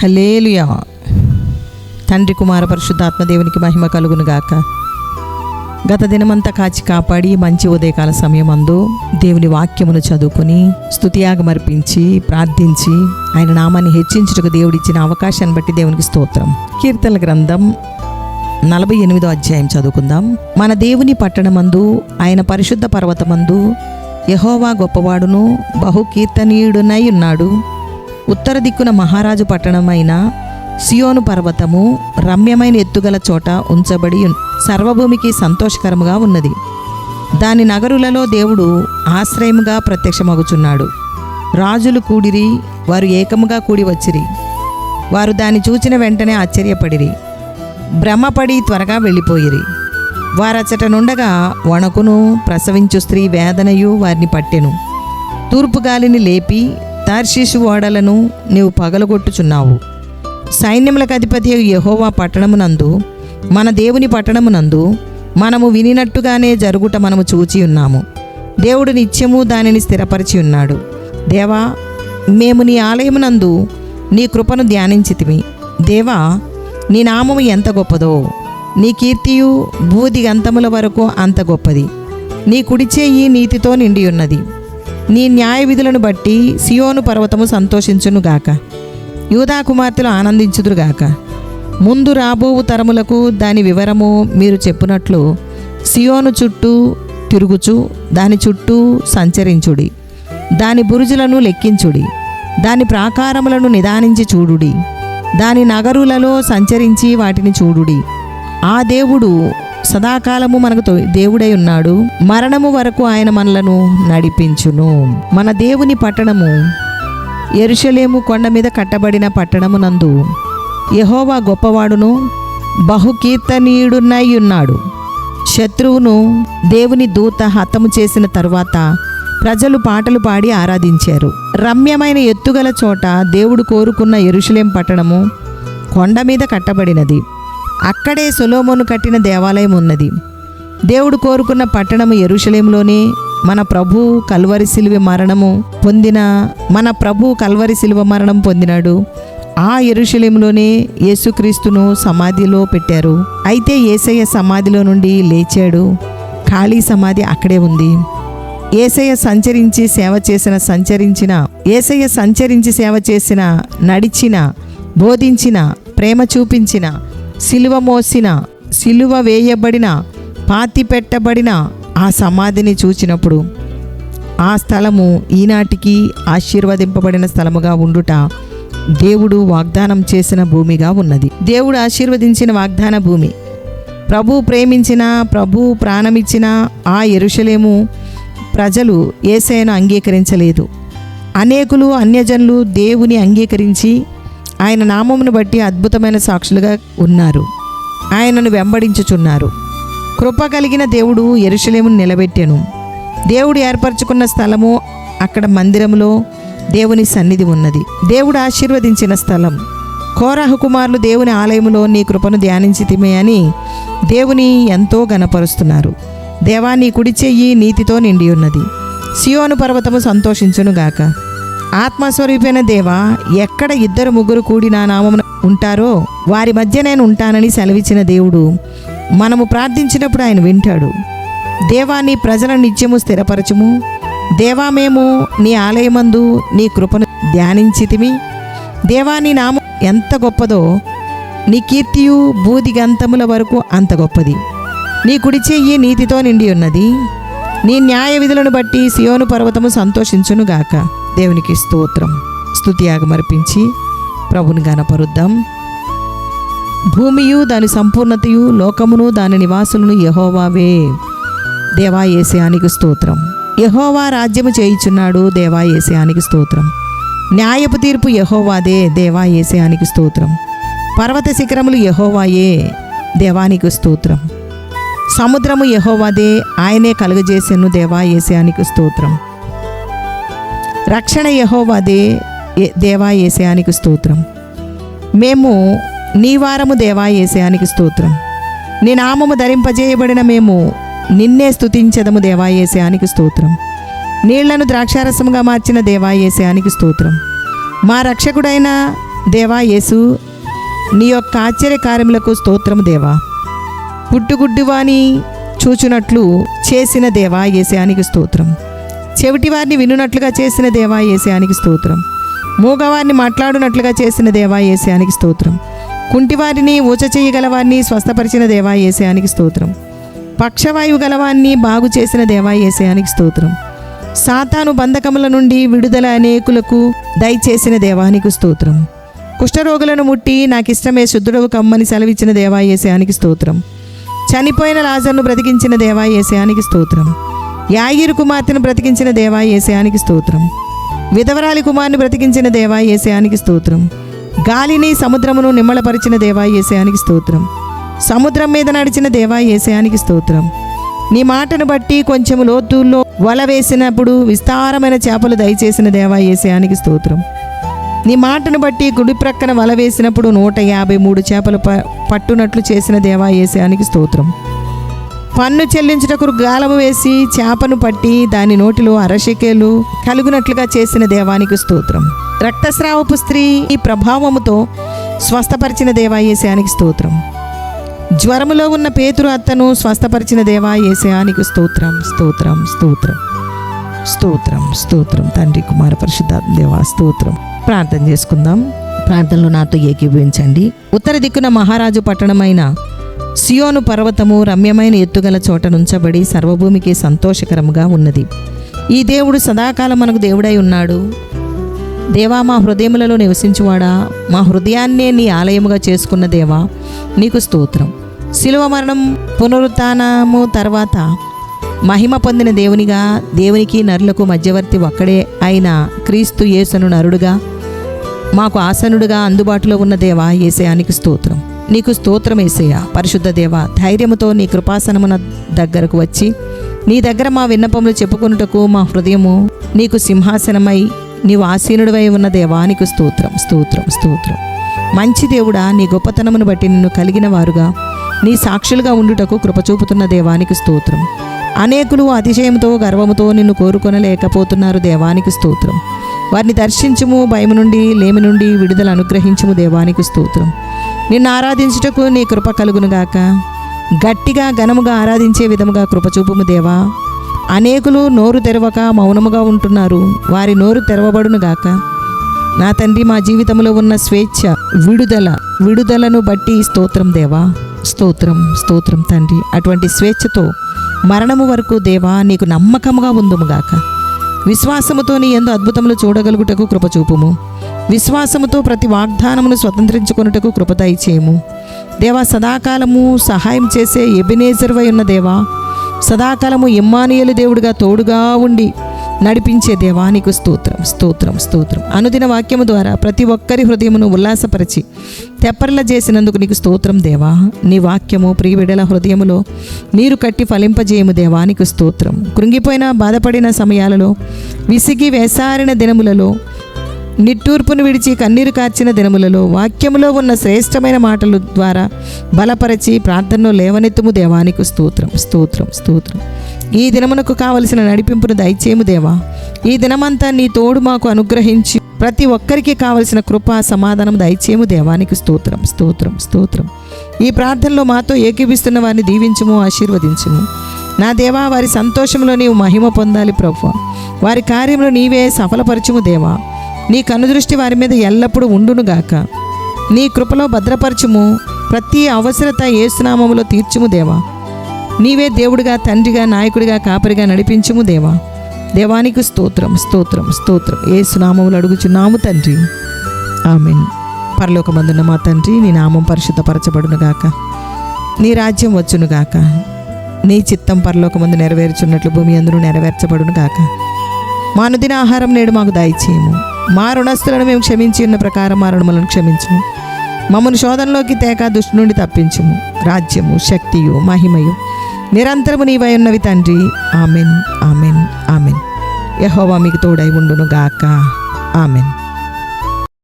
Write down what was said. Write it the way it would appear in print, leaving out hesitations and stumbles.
హల్లెలూయా. తండ్రి కుమార పరిశుద్ధాత్మ దేవునికి మహిమ కలుగును గాక. గత దినమంతా కాచి కాపాడి మంచి ఉదయకాల సమయమందు దేవుని వాక్యమును చదువుకుని స్తుతియాగమర్పించి ప్రార్థించి ఆయన నామాన్ని హెచ్చించుటకు దేవుడిచ్చిన అవకాశాన్ని బట్టి దేవునికి స్తోత్రం. కీర్తనల గ్రంథం 48వ అధ్యాయం చదువుకుందాం. మన దేవుని పట్టణమందు ఆయన పరిశుద్ధ పర్వతమందు యెహోవా గొప్పవాడును బహు కీర్తనీయుడునై ఉన్నాడు. ఉత్తర దిక్కున మహారాజు పట్టణమైన సియోను పర్వతము రమ్యమైన ఎత్తుగల చోట ఉంచబడి సర్వభూమికి సంతోషకరముగా ఉన్నది. దాని నగరులలో దేవుడు ఆశ్రయముగా ప్రత్యక్షమగుచున్నాడు. రాజులు కూడిరి, వారు ఏకముగా కూడి వచ్చిరి. వారు దాన్ని చూచిన వెంటనే ఆశ్చర్యపడిరి, భ్రమపడి త్వరగా వెళ్ళిపోయిరి. వారచట నుండగా వణకును ప్రసవించు స్త్రీ వేదనయు వారిని పట్టెను. తూర్పు గాలిని లేపి తర్షీషు ఓడలను నీవు పగలగొట్టుచున్నావు. సైన్యములకు అధిపతి యెహోవా పట్టణమునందు, మన దేవుని పట్టణమునందు మనము వినినట్టుగానే జరుగుట మనము చూచి ఉన్నాము. దేవుడు నిత్యము దానిని స్థిరపరిచి ఉన్నాడు. దేవా, మేము నీ ఆలయమునందు నీ కృపను ధ్యానించితిమి. దేవా, నీ నామము ఎంత గొప్పదో, నీ కీర్తియు భూదిగంతముల వరకు అంత గొప్పది. నీ కుడిచేయి నీతితో నిండి ఉన్నది. నీ న్యాయ విధులను బట్టి సియోను పర్వతము సంతోషించునుగాక, యూదా కుమార్తెలు ఆనందించుదురుగాక. ముందు రాబోవు తరములకు దాని వివరము మీరు చెప్పునట్లు సియోను చుట్టూ తిరుగుచు దాని చుట్టూ సంచరించుడి. దాని బురుజులను లెక్కించుడి. దాని ప్రాకారములను నిదానించి చూడుడి. దాని నగరులలో సంచరించి వాటిని చూడుడి. ఆ దేవుడు సదాకాలము మనకు దేవుడై ఉన్నాడు. మరణము వరకు ఆయన మనలను నడిపించును. మన దేవుని పట్టణము యెరూషలేము కొండ మీద కట్టబడిన పట్టణమునందు యెహోవా గొప్పవాడును బహు కీర్తనీయుడునై ఉన్నాడు. శత్రువును దేవుని దూత హతము చేసిన తరువాత ప్రజలు పాటలు పాడి ఆరాధించారు. రమ్యమైన ఎత్తుగల చోట దేవుడు కోరుకున్న యెరూషలేం పట్టణము కొండ మీద కట్టబడినది. అక్కడే సొలొమోను కట్టిన దేవాలయం ఉన్నది. దేవుడు కోరుకున్న పట్టణము యెరూషలేములోనే మన ప్రభు కల్వరి శిలువ మరణం పొందినాడు. ఆ యెరూషలేములోనే యేసుక్రీస్తును సమాధిలో పెట్టారు. అయితే యేసయ్య సమాధిలో నుండి లేచాడు. ఖాళీ సమాధి అక్కడే ఉంది. యేసయ్య సంచరించి సేవ చేసిన నడిచిన, బోధించిన, ప్రేమ చూపించిన, సిలువ మోసిన, సిలువ వేయబడిన, పాతి పెట్టబడిన ఆ సమాధిని చూచినప్పుడు ఆ స్థలము ఈనాటికి ఆశీర్వదింపబడిన స్థలముగా ఉండుట దేవుడు వాగ్దానం చేసిన భూమిగా ఉన్నది. దేవుడు ఆశీర్వదించిన వాగ్దాన భూమి. ప్రభు ప్రేమించిన, ప్రభు ప్రాణమిచ్చిన ఆ యెరూషలేము ప్రజలు యేసయ్యను అంగీకరించలేదు. అనేకులు అన్యజనులు దేవుని అంగీకరించి ఆయన నామమును బట్టి అద్భుతమైన సాక్షులుగా ఉన్నారు. ఆయనను వెంబడించుచున్నారు. కృప కలిగిన దేవుడు యెరూషలేమును నిలబెట్టెను. దేవుడు ఏర్పరచుకున్న స్థలము, అక్కడ మందిరములో దేవుని సన్నిధి ఉన్నది. దేవుడు ఆశీర్వదించిన స్థలం. కోరహు కుమారులు దేవుని ఆలయములో నీ కృపను ధ్యానించితిమే అని దేవుని ఎంతో ఘనపరుస్తున్నారు. దేవా, నీ కుడి చెయ్యి నీతితో నిండి ఉన్నది. సియోను పర్వతము సంతోషించునుగాక. ఆత్మస్వరూపైన దేవా, ఎక్కడ 2-3 కూడి నా నామమున ఉంటారో వారి మధ్య నేను ఉంటానని సెలవిచ్చిన దేవుడు మనము ప్రార్థించినప్పుడు ఆయన వింటాడు. దేవా, నీ ప్రజలను నిత్యము స్థిరపరచుము. దేవా, మేము నీ ఆలయమందు నీ కృపను ధ్యానించితిమి. దేవా, నీ నామం ఎంత గొప్పదో, నీ కీర్తియు భూదిగంతముల వరకు అంత గొప్పది. నీ కుడి చెయ్యి నీతితో నిండి ఉన్నది. నీ న్యాయ విధులను బట్టి సియోను పర్వతము సంతోషించునుగాక. దేవునికి స్తోత్రం. స్తుతియాగమర్పించి ప్రభుని గనపరుద్దాం. భూమియు దాని సంపూర్ణతయు, లోకమును దాని నివాసులను యెహోవావే. దేవా, యేసయానికి స్తోత్రం. యెహోవా రాజ్యము చేయుచున్నాడు. దేవా, యేసయానికి స్తోత్రం. న్యాయపు తీర్పు యెహోవాదే. దేవా, యేసయానికి స్తోత్రం. పర్వత శిఖరములు యెహోవాయే. దేవానికి స్తోత్రం. సముద్రము యెహోవాదే, ఆయనే కలుగజేసెను. దేవా, యేసయానికి స్తోత్రం. రక్షణ యెహోవాదే. దేవా, యేసయానికి స్తోత్రం. మేము నీ వారము. దేవా, యేసయానికి స్తోత్రం. నీ నామము ధరింపజేయబడిన మేము నిన్నే స్తుతించెదము. దేవా, యేసయానికి స్తోత్రం. నీళ్లను ద్రాక్షారసముగా మార్చిన దేవా, యేసయానికి స్తోత్రం. మా రక్షకుడైన దేవా యేసు, నీ యొక్క ఆశ్చర్య కార్యములకు స్తోత్రము దేవా. పుట్టుగుడ్డివాని చూచునట్లు చేసిన దేవా యేసయానికి స్తోత్రం. చెవిటివారిని వినున్నట్లుగా చేసిన దేవా యేసయానికి స్తోత్రం. మూగవారిని మాట్లాడునట్లుగా చేసిన దేవా యేసయానికి స్తోత్రం. కుంటివారిని ఊచ చేయగలవారిని స్వస్థపరిచిన దేవా యేసయానికి స్తోత్రం. పక్షవాయువు గలవాన్ని బాగు చేసిన దేవా యేసయానికి స్తోత్రం. సాతాను బంధకముల నుండి విడుదల అనేకులకు దయచేసిన దేవానికి స్తోత్రం. కుష్ఠరోగులను ముట్టి నాకిష్టమే శుద్ధుడవు కమ్మని సెలవిచ్చిన దేవా యేసయానికి స్తోత్రం. చనిపోయిన లాజరును బ్రతికించిన దేవా యేసయానికి స్తోత్రం. యాయిరు కుమార్తెను బ్రతికించిన దేవా యేసయానికి స్తోత్రం. విధవరాలి కుమారుని బ్రతికించిన దేవా యేసయానికి స్తోత్రం. గాలిని సముద్రమును నిమ్మళపరిచిన దేవా యేసయానికి స్తోత్రం. సముద్రం మీద నడిచిన దేవా యేసయానికి స్తోత్రం. నీ మాటను బట్టి కొంచెం లోతుల్లో వల వేసినప్పుడు విస్తారమైన చేపలు దయచేసిన దేవా యేసయానికి స్తోత్రం. నీ మాటను బట్టి కుడి ప్రక్కన వల వేసినప్పుడు 153 చేపలు పట్టునట్లు చేసిన దేవా యేసయానికి స్తోత్రం. పన్ను చెల్లించుటకు గాలము వేసి చేపను పట్టి దాని నోటిలో అరశకేలు కలుగునట్లుగా చేసిన దేవానికి స్తోత్రం. రక్తస్రావపు స్త్రీ ఈ ప్రభావముతో స్వస్థపరిచిన దేవా యేసయానికి స్తోత్రం. జ్వరములో ఉన్న పేతురు అత్తను స్వస్థపరిచిన దేవా యేసయానికి స్తోత్రం. స్తోత్రం స్తోత్రం స్తోత్రం స్తోత్రం. తండ్రి, కుమార, పరిశుద్ధాత్మ దేవా స్తోత్రం. ప్రార్థన చేసుకుందాం. ప్రార్థనలో నాతో ఏకీభవించండి. ఉత్తర దిక్కున మహారాజు పట్టణమైన సియోను పర్వతము రమ్యమైన ఎత్తుగల చోట నుంచబడి సర్వభూమికి సంతోషకరముగా ఉన్నది. ఈ దేవుడు సదాకాలం మనకు దేవుడై ఉన్నాడు. దేవా, మా హృదయములలో నివసించువాడా, మా హృదయాన్నే నీ ఆలయముగా చేసుకున్న దేవా నీకు స్తోత్రం. శిలువ మరణం పునరుత్థానము తర్వాత మహిమ పొందిన దేవునికి నరులకు మధ్యవర్తి ఒక్కడే అయిన క్రీస్తు యేసును నరుడుగా మాకు ఆసనుడుగా అందుబాటులో ఉన్న దేవా యేసయానికి స్తోత్రం. నీకు స్తోత్రం యేసయ్యా. పరిశుద్ధ దేవా, ధైర్యముతో నీ కృపాసనమున దగ్గరకు వచ్చి నీ దగ్గర మా విన్నపములు చెప్పుకొనుటకు మా హృదయము నీకు సింహాసనమై నీవు ఆసీనుడివై ఉన్న దేవా నీకు స్తోత్రం. స్తోత్రం స్తోత్రం. మంచి దేవుడా, నీ గొప్పతనమును బట్టి నిన్ను కలిగిన వారుగా నీ సాక్షులుగా ఉండుటకు కృపచూపుతున్న దేవానికి స్తోత్రం. అనేకులు అతిశయముతో గర్వముతో నిన్ను కోరుకొనలేకపోతున్నారు దేవానికి స్తోత్రం. వారిని దర్శించుము, భయము నుండి లేమి నుండి విడుదల అనుగ్రహించుము దేవానికి స్తోత్రం. నిన్ను ఆరాధించుటకు నీ కృప కలుగునుగాక. గట్టిగా ఘనముగా ఆరాధించే విధముగా కృపచూపుము దేవా. అనేకులు నోరు తెరవక మౌనముగా ఉంటున్నారు, వారి నోరు తెరవబడునుగాక. నా తండ్రి, మా జీవితంలో ఉన్న స్వేచ్ఛ విడుదలను బట్టి స్తోత్రం దేవా. స్తోత్రం స్తోత్రం తండ్రి. అటువంటి స్వేచ్ఛతో మరణము వరకు దేవా నీకు నమ్మకముగా ఉందుముగాక. విశ్వాసముతో నీ యందు అద్భుతములు చూడగలుగుటకు కృపచూపుము. విశ్వాసముతో ప్రతి వాగ్దానమును స్వతంత్రించుకొనుటకు కృప దయచేయము దేవా. సదాకాలము సహాయం చేసే ఎబెనేజరువై ఉన్న దేవా, సదాకాలము ఇమ్మానుయేలు దేవుడిగా తోడుగా ఉండి నడిపించే దేవా నీకు స్తోత్రం. స్తోత్రం స్తోత్రం. అనుదిన వాక్యము ద్వారా ప్రతి ఒక్కరి హృదయమును ఉల్లాసపరిచి తెప్పర్ల చేసినందుకు నీకు స్తోత్రం దేవా. నీ వాక్యము ప్రియబిడ్డల హృదయములో నీరు కట్టి ఫలింపజేయము దేవా నీకు స్తోత్రం. కృంగిపోయిన బాధపడిన సమయాలలో, విసిగి వేసారిన దినములలో, నిట్టూర్పును విడిచి కన్నీరు కార్చిన దినములలో వాక్యములో ఉన్న శ్రేష్టమైన మాటల ద్వారా బలపరచి ప్రార్థనలో లేవనెత్తుము దేవానికి స్తోత్రం. స్తోత్రం స్తోత్రం. ఈ దినమునకు కావలసిన నడిపింపును దయచేయము దేవా. ఈ దినమంతా నీ తోడు మాకు అనుగ్రహించి ప్రతి ఒక్కరికి కావలసిన కృప సమాధానం దయచేయము దేవానికి స్తోత్రం. స్తోత్రం స్తోత్రం. ఈ ప్రార్థనలో మాతో ఏకీభిస్తున్న వారిని దీవించుము, ఆశీర్వదించుము. నా దేవా, వారి సంతోషంలో నీవు మహిమ పొందాలి ప్రభువా. వారి కార్యంలో నీవే సఫలపరచుము దేవా. నీ కనుదృష్టి వారి మీద ఎల్లప్పుడూ ఉండునుగాక. నీ కృపలో భద్రపరచుము. ప్రతి అవసరత యేసునామములో తీర్చుము దేవా. నీవే దేవుడిగా, తండ్రిగా, నాయకుడిగా, కాపరిగా నడిపించుము దేవా. దేవానికి స్తోత్రం స్తోత్రం స్తోత్రం. యేసునామములో అడుగుచున్నాము తండ్రి, ఆమేన్. పరలోకమందున్న మా తండ్రి, నీ నామం పరిశుద్ధపరచబడునుగాక. నీ రాజ్యం వచ్చునుగాక. నీ చిత్తం పరలోకమందు నెరవేర్చున్నట్లు భూమి అందును నెరవేర్చబడునుగాక. మా అనుదిన ఆహారం నేడు మాకు దయచేయము. మా రుణస్థులను మేము క్షమించి ఉన్న ప్రకారం మా రుణములను క్షమించుము. మమ్మల్ని శోధనలోకి తేక దుష్టు నుండి తప్పించుము. రాజ్యము, శక్తియు, మహిమయు నిరంతరము నీవై ఉన్నవి తండ్రి. Amen amen amen. యెహోవా మీకు తోడై ఉండునుగాక. ఆమెన్.